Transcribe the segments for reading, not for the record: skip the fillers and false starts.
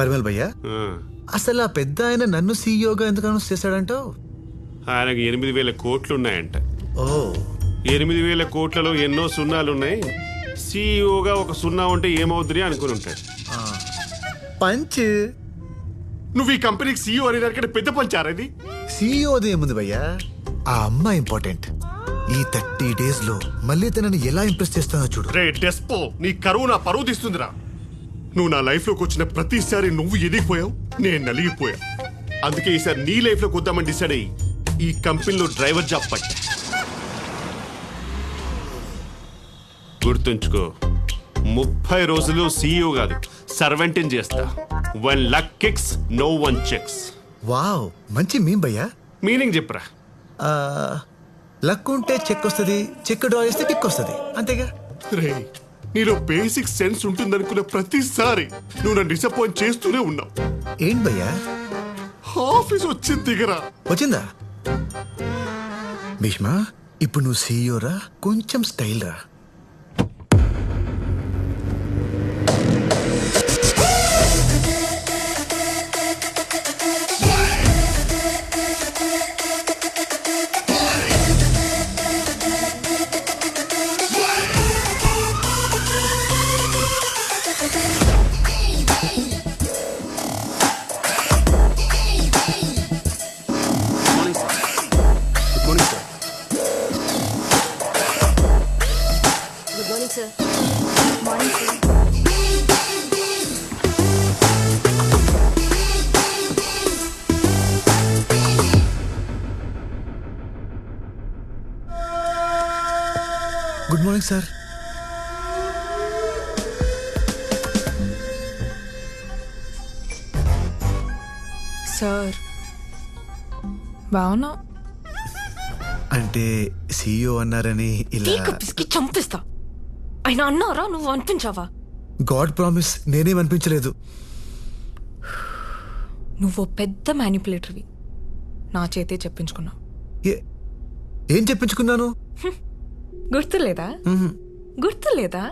పరిమల్ భయ్యా, అసలు ఆ పెద్ద ఆయన నన్ను సీఈఓగా ఎందుకు అనౌన్స్ చేశాడంటావు? ఆయనకు 8,000 కోట్లు ఉన్నాయంట. ఓ, 8,000 కోట్లలో ఎన్నో సున్నాలున్నాయి. సీఈఓగా ఒక సున్నా ఉంటే ఏమవుతుంది అనుకుని ఉంటాడు. పంచ్. నువ్వు ఈ కంపెనీకి సీఈఓ అనే దానికంటే పెద్ద పంచారది. సీఈఓది ఏముంది భయ్యా, ఆ అమ్మాయి ఇంపార్టెంట్. ఈ 30 days లో మళ్ళీ తనని ఎలా ఇంప్రెస్ చేస్తానో చూడు. రే డెస్పో, నీ కరువు నా పరువు తీస్తుందిరా. నువ్వు నా లైఫ్ లోకి వచ్చిన ప్రతిసారి నువ్వు ఎదిగిపోయావు, నేను నలిగిపోయా. అందుకే ఈసారి నీ లైఫ్ లోకి వద్దామని డిసైడ్ అయ్యి ఈ కంపెనీలో డ్రైవర్ జాబ్ పట్టా. గుర్తుంచుకో, 30 రోజులు సీఈఓ కాదు, సర్వెంట్ని చేస్తా. 1 lakh kicks, no 1 checks. Wow, మంచి మీమ్ భయ్యా. మీనింగ్ చెప్పరా. లక్ ఉంటే చెక్ వస్తుంది, చెక్ డ్రా చేస్తే కిక్ వస్తుంది, అంతేగా. రే, నీలో బేసిక్ సెన్స్ ఉంటుందనుకున్న ప్రతిసారి నువ్వు నన్ను డిసప్పాయింట్ చేస్తూనే ఉన్నావు. ఏంటి భయ్యా? ఆఫీస్ వచ్చింది దిగరా. వచ్చిందా? భీష్మా, ఇప్పుడు నువ్వు సీఈఓ రా, కొంచెం స్టైల్ రా. Good morning sir. సార్ బావునా? అంటే సీఈఓ అన్నారని ఇలా పిసికి చంపిస్తా. ఆయన అన్నారా, నువ్వు అనిపించావా? గాడ్ ప్రామిస్, నేనేం అనిపించలేదు. నువ్వు పెద్ద మ్యానిపులేటర్వి. నా చేతే చెప్పించుకున్నావు. ఏం చెప్పించుకున్నాను? గుర్తులేదా? గుర్తులేదా?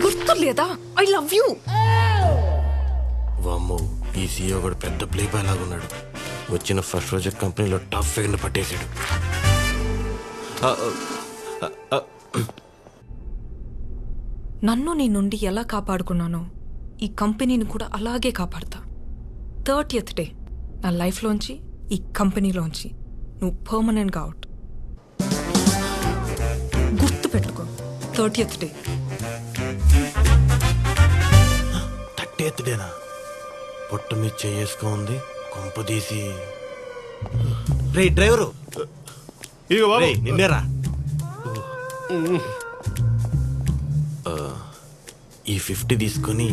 గుర్తులేదా? I love you. వామ్మో, ఈ సీఈఓ కూడా పెద్ద ప్లే బాయ్ లాగున్నాడు. వచ్చిన ఫస్ట్ రోజు కంపెనీలో టాప్ ఫిగర్ని పట్టేశాడు. నన్ను నీ నుండి ఎలా కాపాడుకున్నానో ఈ కంపెనీని కూడా అలాగే కాపాడతా. 30th డే నా లైఫ్లోంచి, ఈ కంపెనీలోంచి నువ్వు పర్మనెంట్గా అవుట్. గుర్తు పెట్టుకో, 30th డే. 30th డేనా? పొట్టు మీద చేసుకు ఉంది, కొంపదీసి. రే డ్రైవరు, ఇదిగో బాబు. నిన్నేరా. ఈ 50 తీసుకుని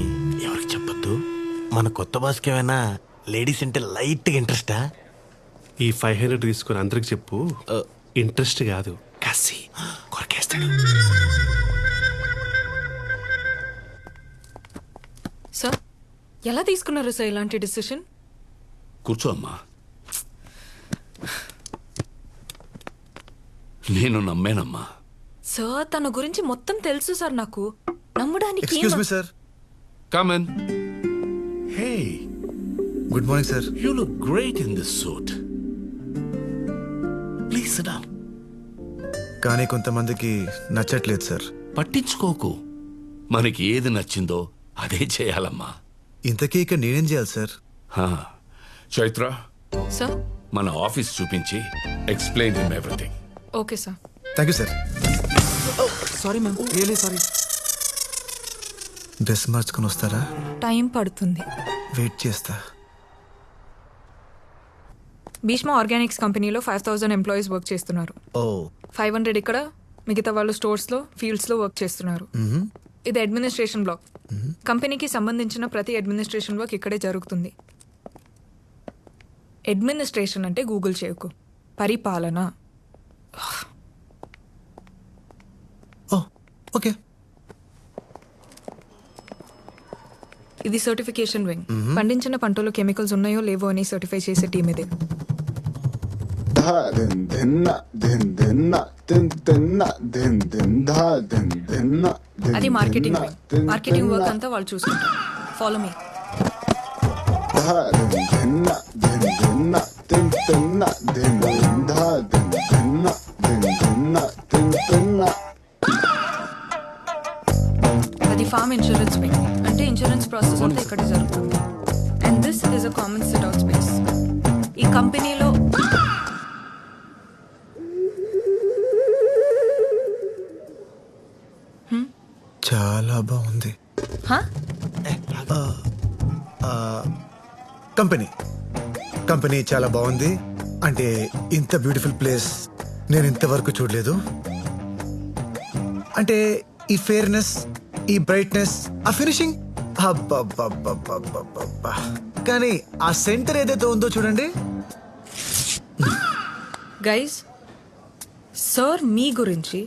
ఎవరికి చెప్పొద్దు. మన కొత్త బాస్కి ఏమైనా లేడీస్ అంటే లైట్గా ఇంట్రెస్టా? ఈ 500 తీసుకుని అందరికి చెప్పు. ఇంట్రెస్ట్ కాదు, కసి కొరకేస్తాడు. సార్, ఎలా తీసుకున్నారు సార్ ఇలాంటి డిసిషన్? కూర్చో అమ్మా. నేను నమ్మేనమ్మా. సార్, తన గురించి మొత్తం తెలుసు సార్ నాకు. నమ్మడానికి excuse me sir. Come in. Hey, good morning sir. you look great in this suit. Please sit down. కానీ కొంతమందికి నచ్చట్లేదు సార్. పట్టించుకోకు. మనకి ఏది నచ్చిందో అదే చేయాలమ్మా. ఇంతకీ ఇక నేనేం చేయాలి సార్? చైత్ర, సార్. మన ఆఫీస్ చూపించి explain him everything. Okay sir. Thank you sir. Sorry ma'am, really sorry. Dress మార్చుకొని వస్తారా? టైం పడుతుంది, వెయిట్ చేస్తా. భీష్మ ఆర్గానిక్స్ కంపెనీలో 5,000 ఎంప్లాయీస్ వర్క్ చేస్తున్నారు. ఓ, 500 ఇక్కడ, మిగతా వాళ్ళు స్టోర్స్లో, ఫీల్డ్స్లో వర్క్ చేస్తున్నారు. ఇది అడ్మినిస్ట్రేషన్ బ్లాక్. కంపెనీకి సంబంధించిన ప్రతి అడ్మినిస్ట్రేషన్ వర్క్ ఇక్కడే జరుగుతుంది. అడ్మినిస్ట్రేషన్ అంటే గూగుల్ చేయకు, పరిపాలన. ఓకే. ఇది సర్టిఫికేషన్ వింగ్. పండించిన పంటలో కెమికల్స్ ఉన్నాయో లేవో అని సర్టిఫై చేసే టీమ్ ఇది. అది మార్కెటింగ్ వింగ్. మార్కెటింగ్ వర్క్ అంతా వాళ్ళు చూసుకుంటారు. Follow me. धा धिन धिन तिन तिन धिन धा धिन तिन అది ఫార్మ్ ఇన్సూరెన్స్ వింగ్ అంటే ఇన్సూరెన్స్ ప్రాసెస్ అంతా ఇక్కడ జరుగుతుంది. And this is a common SIT out space. ఈ కంపెనీలో చాలా బాగుంది. హా? కంపెనీ చాలా బాగుంది. అంటే ఇంత బ్యూటిఫుల్ ప్లేస్ నేను ఇంతవరకు చూడలేదు. అంటే ఈ ఫేర్నెస్, ఈ బ్రైట్నెస్, ఆ ఫినిషింగ్, కానీ ఆ సెంటర్ ఏదైతే ఉందో చూడండి. గైస్, సార్ మీ గురించి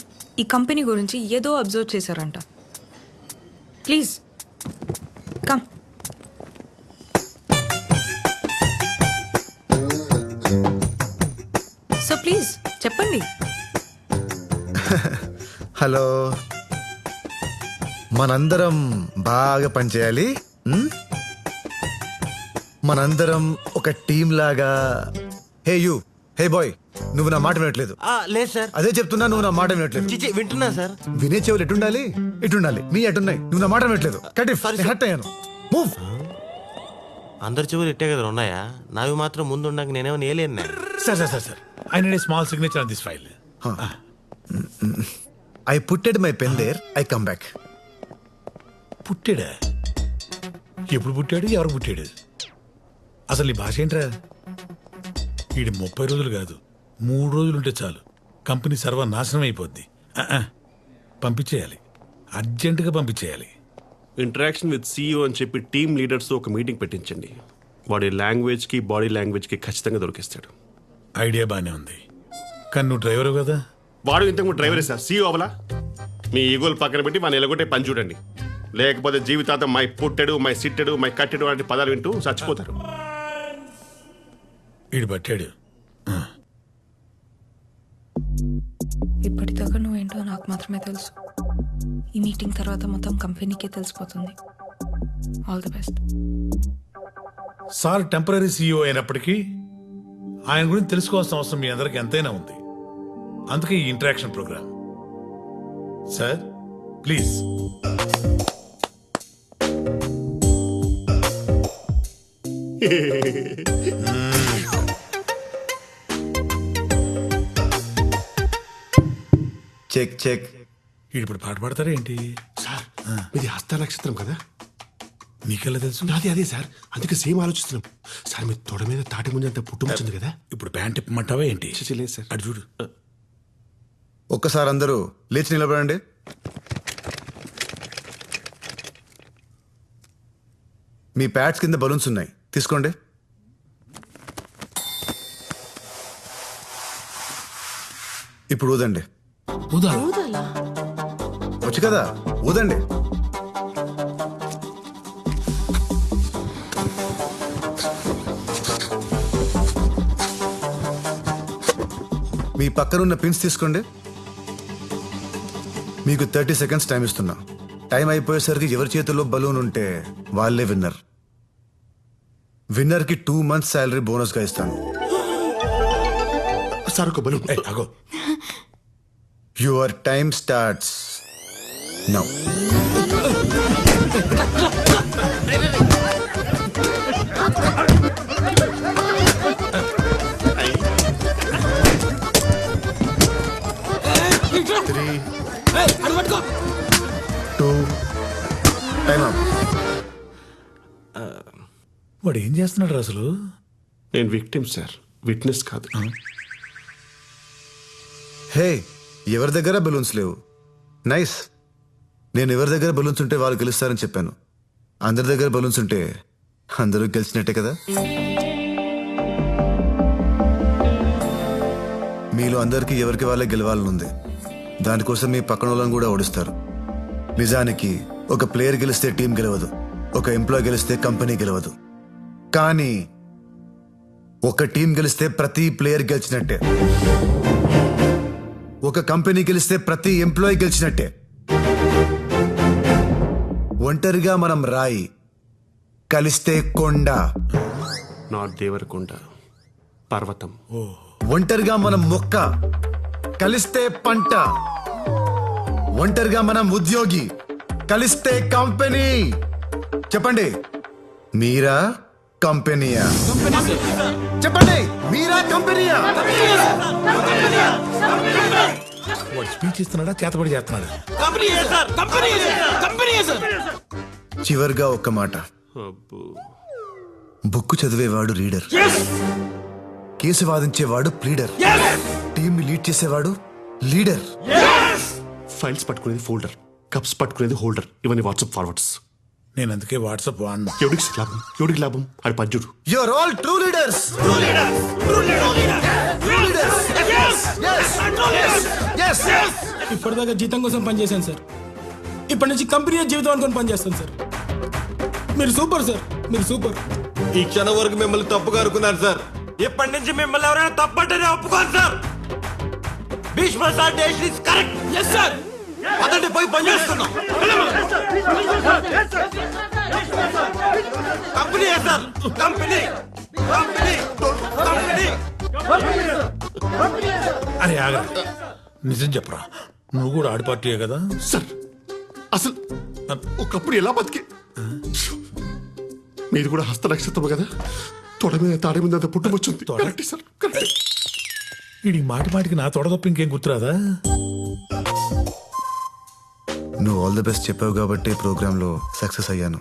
ఈ కంపెనీ గురించి ఏదో అబ్జర్వ్ చేశారంట. Please come. సో ప్లీజ్ చెప్పండి. హలో, మనందరం బాగా పనిచేయాలి. మనందరం ఒక టీం లాగా. హే యూ, హే బాయ్, నువ్వు నా మాట వినట్లేదు. లేదు సార్. అదే చెప్తున్నా, నువ్వు నా మాట వినట్లేదు. చిచి వింటున్నా సార్. వినే చెవులు ఎటుండాలి? ఇటుండాలి. నీ ఎటున్నాయి? నువ్వు నా మాట వినట్లేదు. కటిఫ్, హట్ అయ్యాను. మూవ్. అందరి చెవులు ఇట్టే కదా ఉన్నాయా? నావి మాత్రం ముందు ఉండక నేనేమో నేలేను. Sir I need a small signature on this file. I putted my pen there, I come back. పుట్టాడా? ఎప్పుడు పుట్టాడు? ఎవరు పుట్టాడు? అసలు ఈ భాష ఏంట్రా? వీడి 30 రోజులు కాదు, 3 రోజులు ఉంటే చాలు కంపెనీ సర్వనాశనం అయిపోద్ది. పంపించేయాలి, అర్జెంటుగా పంపించేయాలి. ఇంటరాక్షన్ విత్ CEO అని చెప్పి టీమ్ లీడర్స్తో ఒక మీటింగ్ పెట్టించండి. వాడి లాంగ్వేజ్కి బాడీ లాంగ్వేజ్కి ఖచ్చితంగా దొరికిస్తాడు. ఐడియా బాగానే ఉంది, కానీ నువ్వు డ్రైవరు కదా. వాడు ఇంతకు డ్రైవరే సార్, CEO అవలా. మీ ఈగోలు పక్కన పెట్టి మన ఎలగొట్టే పని చూడండి. లేకపోతే జీవితాంతం మై పుట్టెడు, మై సిట్టెడు, మై కట్టెడు లాంటి పదాలు వింటూ చచ్చిపోతారు. వీడు పట్టాడు. ఇప్పటిదాకా నువ్వేంటో నాకు మాత్రమే తెలుసు. ఈ మీటింగ్ తర్వాత మొత్తం కంపెనీకే తెలిసిపోతుంది. All the best. Sir temporary CEO అయినప్పటికీ ఆయన గురించి తెలుసుకోవాల్సిన అవసరం మీ అందరికి ఎంతైనా ఉంది. అందుకే ఈ interaction program. Sir please. Check check. ఇప్పుడు పాట పాడతారా ఏంటి? సార్ ఇది హస్త నక్షత్రం కదా. నీకెలా తెలుసు? నాది అదే సార్, అందుకే సేమ్ ఆలోచిస్తున్నాం. సార్ మీ తొడ మీద తాటి ముంజంత పుట్టుమొచ్చింది కదా. ఇప్పుడు ప్యాంట్ ఇప్పమంటావా ఏంటి? లేదు సార్. అటు చూడు. ఒక్కసారి అందరూ లేచి నిలబడండి. మీ ప్యాడ్స్ కింద బలూన్స్ ఉన్నాయి, తీసుకోండి. ఇప్పుడు ఊదండి. వచ్చు కదా, ఊదండి. మీ పక్కనున్న పిన్స్ తీసుకోండి. మీకు 30 seconds టైం ఇస్తున్నా. టైం అయిపోయేసరికి ఎవరి చేతుల్లో బలూన్ ఉంటే వాళ్ళే విన్నర్. విన్నర్కి 2 months శాలరీ బోనస్గా ఇస్తాను. సార్ ఒక బలూన్. అగో, యువర్ టైమ్ స్టార్ట్స్ నౌ. వాడు ఏం చేస్తున్నాడు అసలు? నేను విక్టిమ్ సార్, విట్నెస్ కాదు. హే, ఎవరి దగ్గర బలూన్స్ లేవు. నైస్. నేను ఎవరి దగ్గర బలూన్స్ ఉంటే వాళ్ళు గెలుస్తారని చెప్పాను. అందరి దగ్గర బలూన్స్ ఉంటే అందరూ గెలిచినట్టే కదా. మీలో అందరికీ ఎవరికి వాళ్ళే గెలవాలని ఉంది. దానికోసం మీ పక్కన వాళ్ళని కూడా ఓడిస్తారు. నిజానికి ఒక ప్లేయర్ గెలిస్తే టీం గెలవదు, ఒక ఎంప్లాయ్ గెలిస్తే కంపెనీ గెలవదు. కానీ ఒక టీం గెలిస్తే ప్రతి ప్లేయర్ గెలిచినట్టే, ఒక కంపెనీ గెలిస్తే ప్రతి ఎంప్లాయీ గెలిచినట్టే. ఒంటరిగా మనం రాయి, కలిస్తే కొండ. నాట్ దేవరకొండ, పర్వతం. ఒంటరిగా మనం మొక్క, కలిస్తే పంట. ఒంటరిగా మనం ఉద్యోగి, కలిస్తే కంపెనీ. చెప్పండి, మీరా కంపెనీయా? చెప్పండి, మీరా కంపెనీయా? వాడు స్పీచ్ ఇస్తున్నాడా చేతబడి చేస్తున్నాడా? చివరిగా ఒక్క మాట, అబ్బో. బుక్ చదివేవాడు రీడర్, కేసు వాదించేవాడు ప్లీడర్, టీమ్ ని లీడ్ చేసేవాడు లీడర్. ఫైల్స్ పట్టుకునేది ఫోల్డర్, కప్స్ పట్టుకునేది హోల్డర్. ఇవన్నీ వాట్సాప్ ఫార్వర్డ్స్. నేను అందుకే వాట్సాప్ వాడినా. ఎవడికి లాభం ఆడి పద్యుడు. You are all true leaders. ఇప్పటిదాకా జీతం కోసం పనిచేశాను సార్. ఇప్పటి నుంచి కంపెనీ జీవితం అనుకొని పనిచేస్తాను సార్. మీరు సూపర్ సార్, మీరు సూపర్. ఈ క్షణం వరకు మిమ్మల్ని తప్పుగా అనుకున్నాను సార్. ఇప్పటి నుంచి మిమ్మల్ని ఎవరైనా తప్పంటేనే ఒప్పుకోను sir. Bhishma sir decision is correct. Yes sir. అదండి పోయి పని చేస్తున్నాం. Company sir, company company company. అరే ఆగరా, నిజం చెప్పరా, నువ్వు కూడా ఆడి పార్టీయే కదా? సార్ అసలు ఒకప్పుడు ఎలా బతికే, మీది కూడా హస్త నక్షత్రం కదా, తొడ మీద తాడే మీద అంత పుట్టుమొచ్చింది. Correct sir, correct. వీడి మాటి మాటికి నా తొడ తప్ప ఇంకేం గుర్తురాదా? నువ్వు ఆల్ ది బెస్ట్ చెప్పావు కాబట్టి ప్రోగ్రామ్ లో సక్సెస్ అయ్యాను.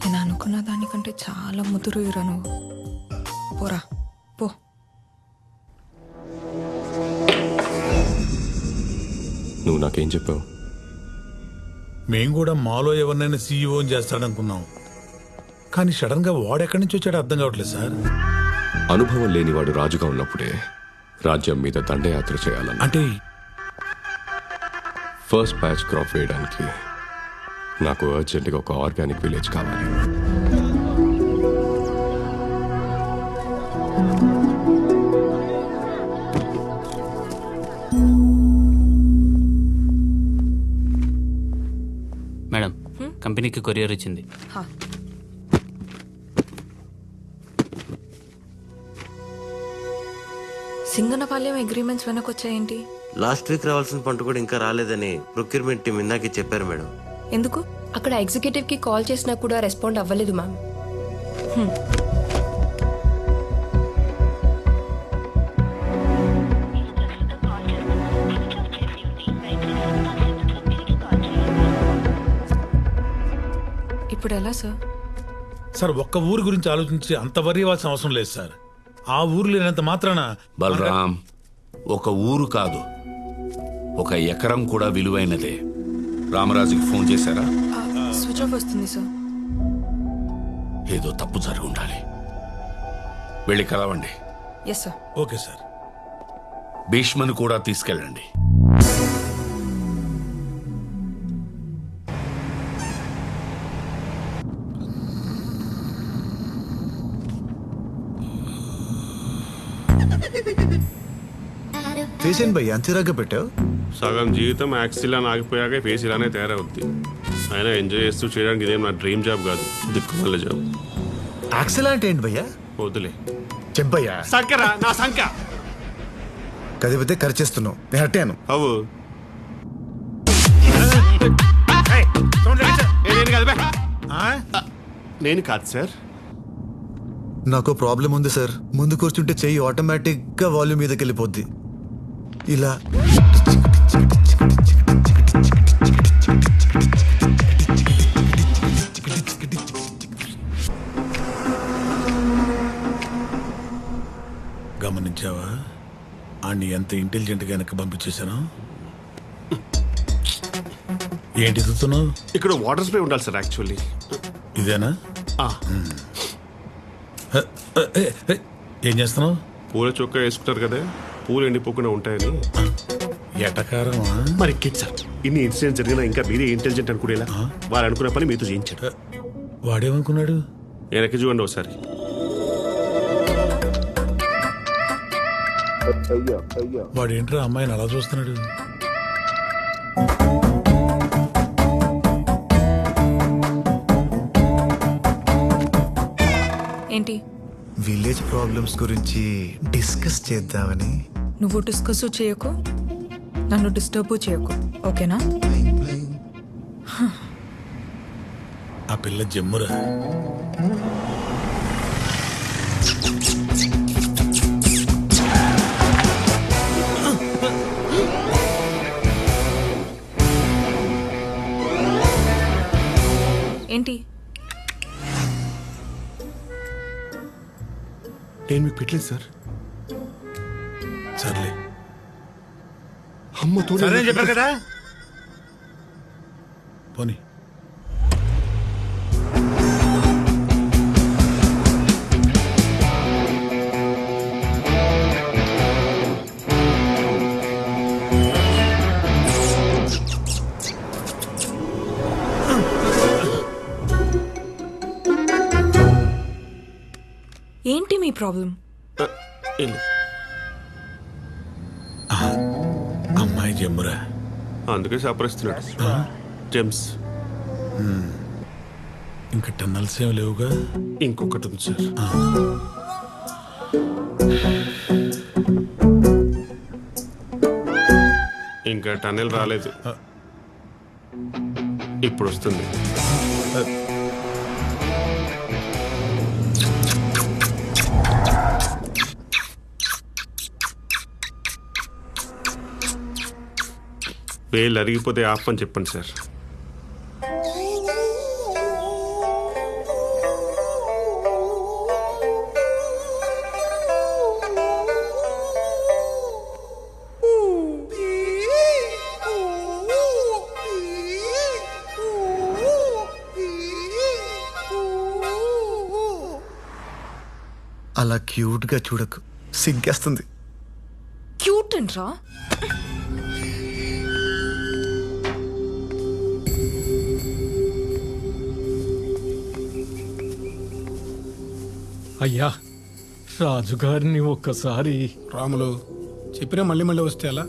నేను అనుకున్న దానికంటే చాలా ముదురు నువ్వు. పోరా పో. నువ్వు నాకేం చెప్పావు? మేం కూడా మాలో ఎవరినైనా సీఈఓ చేస్తాడనుకున్నాం, కానీ సడన్ గా వాడెక్కడి నుంచి వచ్చాడో అర్థం కావట్లేదు సార్. అనుభవం లేనివాడు రాజుగా ఉన్నప్పుడే రాజ్యం మీద దండయాత్ర చేయాలన్న. అంటే ఫస్ట్ బ్యాచ్ క్రాప్ వేయడానికి నాకు అర్జెంటుగా ఒక ఆర్గానిక్ విలేజ్ కావాలి. మేడం, కంపెనీకి కొరియర్ వచ్చింది. సింగనపాలెం అగ్రిమెంట్స్ వెనకొచ్చాయేంటి? లాస్ట్ వీక్ రావాల్సిన పంట కూడా ఇంకా రాలేదని ప్రొక్యూర్మెంట్ టీం ఇందాకే చెప్పారు మేడం. ఎందుకు? అక్కడ ఎగ్జిక్యూటివ్ కి కాల్ చేసినా కూడా రెస్పాండ్ అవ్వలేదు మ్యామ్. ఇప్పుడు ఎలా సార్? సార్ ఒక్క ఊరు గురించి ఆలోచించి అంత వరి ఇవ్వాల్సిన అవసరం లేదు సార్. ఆ ఊరు లేనంత మాత్రాన బలరాం, ఒక ఊరు కాదు, ఒక ఎకరం కూడా విలువైనదే. రామరాజుకి ఫోన్ చేశారా? స్విచ్ ఆఫ్ వస్తుంది సార్. ఏదో తప్పు జరిగి ఉండాలి. వెళ్ళి కలవండి. Yes sir. Okay sir. భీష్మను కూడా తీసుకెళ్ళండి. ఫేస్ ఏం భయ్యా అంతేరాగా పెట్టావు? సగం జీవితం యాక్సిలా ఆగిపోయాక ఫేస్ ఇలానే తయారవుద్ది. అయినా ఎంజాయ్ చేస్తూ చేయడానికి ఇదేం నా డ్రీమ్ జాబ్ కాదు, దిక్కుమల్ల జాబ్. యాక్సెల్ అంటే ఏంటి భయ్యా? వద్దులే. చెప్పయ్యా. సంకరా నా సంక కదిపితే ఖర్చేస్తున్నావు, నేను హట్టాను. అవు నేను కాదు సార్. నాకు ప్రాబ్లం ఉంది సార్. ముందు కూర్చుంటే చెయ్యి ఆటోమేటిక్ గా వాల్యూమ్ మీదకి వెళ్ళిపోద్ది. ఇలా గమనించావా ఆడిని ఎంత ఇంటెలిజెంట్ గా వెనక్కి పంపించేశాను? ఏంటి ఎదుగుతున్నావు? ఇక్కడ వాటర్ స్ప్రే ఉండాలి సార్ యాక్చువల్లీ. ఇదేనా? ఏం చేస్తున్నావు? పూల చొక్కా వేసుకుంటారు కదా, పూలు ఎండిపోకుండా ఉంటాయని. ఎటకారమా? మరి సార్, ఇన్ని ఇన్సిడెంట్స్ జరిగినా ఇంకా మీరే ఇంటెలిజెంట్ అనుకునేలా వారు అనుకున్న పని మీతో చేయించాడు. వాడేమనుకున్నాడు? వెనక్కి చూడండి ఒకసారి. వాడేంట్రా అమ్మాయిని అలా చూస్తున్నాడు? ఏంటి? విలేజ్ ప్రాబ్లమ్స్ గురించి డిస్కస్ చేద్దామని. నువ్వు డిస్కస్ చేయకు, నన్ను డిస్టర్బ్ చేయకు, ఓకేనా? ఆ పిల్ల జమ్మురా. ఏంటి? నేను మీకు పెట్టలేదు సార్. సర్లే, అమ్మతో సరే చెప్పారు కదా. పోనీ. ఏంటి మీ ప్రాబ్లం? అమ్మాయి జమ్మురా. అందుకే సపరిస్తున్నాడు. జెమ్స్. ఇంకా టన్నల్స్ ఏం లేవుగా? ఇంకొకటి ఉంది సార్. ఇంకా టన్నెల్ రాలేదు, ఇప్పుడు వస్తుంది. వేలు అరిగిపోతే ఆఫ్ అని చెప్పండి సార్. అలా క్యూట్ గా చూడకు, సిగ్గేస్తుంది. క్యూట్ అంట్రా? అయ్యా, రాజుగారిని ఒక్కసారి. రాములు చెప్పినా మళ్ళీ మళ్ళీ వస్తే అలా?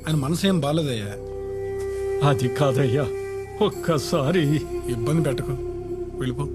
ఆయన మనసు ఏం బాలేదయ్యా. అది కాదయ్యా, ఒక్కసారి. ఇబ్బంది పెట్టకు, వెళ్ళిపో.